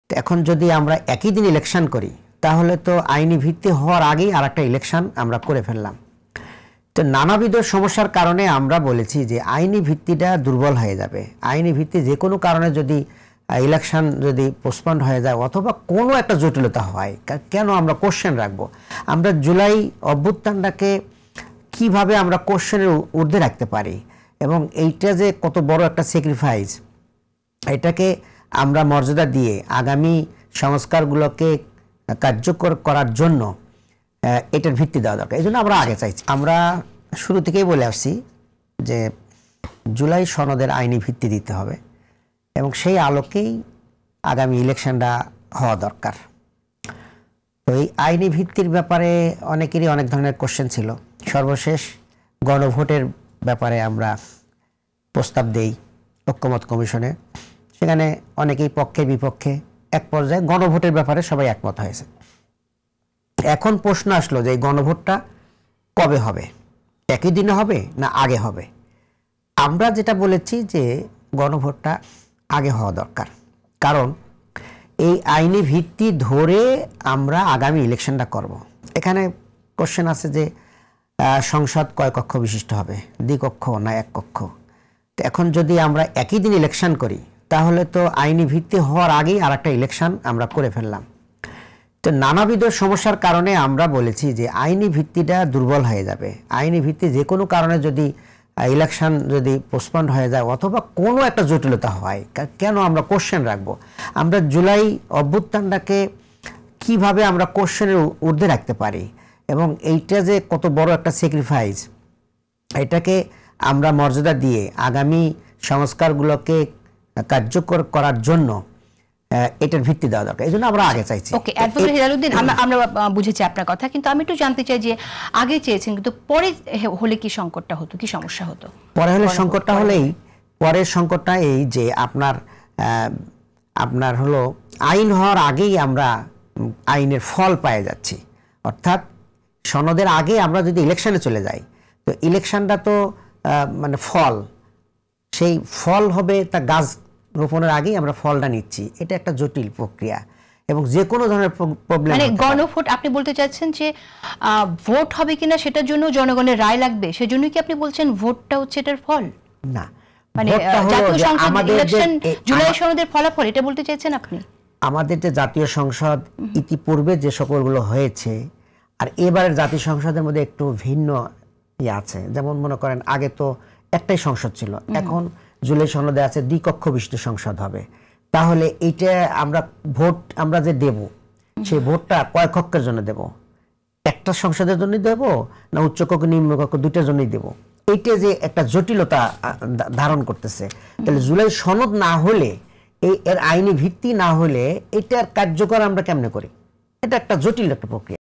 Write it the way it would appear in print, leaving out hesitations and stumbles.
এখন যদি আমরা একই দিন ইলেকশন করি তাহলে তো আইনি ভিত্তি হওয়ার আগেই আরেকটা ইলেকশন আমরা করে ফেললাম। তো নানাবিধ সমস্যার কারণে আমরা বলেছি যে আইনি ভিত্তিটা দুর্বল হয়ে যাবে। আইনি ভিত্তি যে কোনো কারণে যদি ইলেকশন যদি পোস্টপন্ড হয়ে যায় অথবা কোনো একটা জটিলতা হয়, কেন আমরা কোশ্চেন রাখবো? আমরা জুলাই অভ্যুত্থানটাকে কিভাবে আমরা কোশ্চেনের ঊর্ধ্বে রাখতে পারি এবং এইটা যে কত বড় একটা স্যাক্রিফাইস, এটাকে আমরা মর্যাদা দিয়ে আগামী সংস্কারগুলোকে কার্যকর করার জন্য এটার ভিত্তি দেওয়া দরকার। এই জন্য আমরা আগে চাইছি। আমরা শুরু থেকেই বলে আসছি যে জুলাই সনদের আইনি ভিত্তি দিতে হবে এবং সেই আলোকেই আগামী ইলেকশনটা হওয়া দরকার। তো এই আইনি ভিত্তির ব্যাপারে অনেকেরই অনেক ধরনের কোশ্চেন ছিল। সর্বশেষ গণভোটের ব্যাপারে আমরা প্রস্তাব দেই ঐক্যমত কমিশনে, সেখানে অনেকেই পক্ষে বিপক্ষে, এক পর্যায়ে গণভোটের ব্যাপারে সবাই একমত হয়েছে। এখন প্রশ্ন আসলো যে এই গণভোটটা কবে হবে, একই দিনে হবে না আগে হবে? আমরা যেটা বলেছি যে গণভোটটা আগে হওয়া দরকার, কারণ এই আইনি ভিত্তি ধরে আমরা আগামী ইলেকশনটা করব। এখানে কোশ্চেন আছে যে সংসদ কয় কক্ষ বিশিষ্ট হবে, দ্বিকক্ষ না এক কক্ষ? এখন যদি আমরা একই দিন ইলেকশন করি তাহলে তো আইনি ভিত্তি হওয়ার আগেই আরেকটা ইলেকশন আমরা করে ফেললাম। তো নানাবিধ সমস্যার কারণে আমরা বলেছি যে আইনি ভিত্তিটা দুর্বল হয়ে যাবে। আইনি ভিত্তি যে কোনো কারণে যদি ইলেকশন যদি পোস্টপন্ড হয়ে যায় অথবা কোনো একটা জটিলতা হয়, কেন আমরা কোশ্চেন রাখবো? আমরা জুলাই অভ্যুত্থানটাকে কিভাবে আমরা কোশ্চেনের ঊর্ধ্বে রাখতে পারি এবং এইটা যে কত বড় একটা স্যাক্রিফাইস, এটাকে আমরা মর্যাদা দিয়ে আগামী সংস্কারগুলোকে কার্যকর করার জন্য এটার ভিত্তি দেওয়া দরকার। এই জন্য আমরা আগে চাইছি। ওকে, অ্যাডভোকেট হেলালুদ্দিন, আমরা বুঝেছি আপনার কথা, কিন্তু আমি একটু জানতে চাই যে আগে চেয়েছেন কিন্তু পরে হলে কি সংকটটা হতো, কি সমস্যা হতো? পরে হলে সংকটটা হলেই, পরের সংকটটা এই যে আপনার হলো আইন হওয়ার আগেই আমরা আইনের ফল পেয়ে যাচ্ছি। অর্থাৎ সনদের আগে আমরা যদি ইলেকশনে চলে যাই তো ইলেকশনটা তো মানে ফল, সেই ফল হবে তা গাছ রোপণের আগেই আমরা ফলটা নিচ্ছি। এটা একটা জটিল প্রক্রিয়া এবং যে কোনো ধরনের প্রবলেম। মানে গণভোট আপনি বলতে চাচ্ছেন যে ভোট হবে কিনা সেটার জন্য জনগণের রায় লাগবে, সেজন্য কি আপনি বলছেন ভোটটা হচ্ছে এটার ফল? না, মানে জাতীয় সংসদ ইলেকশন জুলাই সনদের ফলাফল এটা বলতে চাইছেন আপনি? আমাদের যে জাতীয় সংসদ ইতিপূর্বে যে সকলগুলো হয়েছে আর এবারের জাতীয় সংসদের মধ্যে একটু ভিন্ন আছে। যেমন মনে করেন আগে তো একটাই সংসদ ছিল, এখন জুলাই সনদে আছে দ্বিকক্ষ বিশিষ্ট সংসদ হবে। তাহলে এইটা আমরা ভোট আমরা যে দেব সেই ভোটটা কয় কক্ষের জন্য দেব? একটা সংসদের জন্য দেব না উচ্চকক্ষ নিম্নকক্ষ দুইটার জন্যই দেব? এইটা যে একটা জটিলতা ধারণ করতেছে। তাহলে জুলাই সনদ না হলে, এর আইনি ভিত্তি না হলে এটার কার্যকর আমরা কেমনে করি? এটা একটা জটিল একটা প্রক্রিয়া।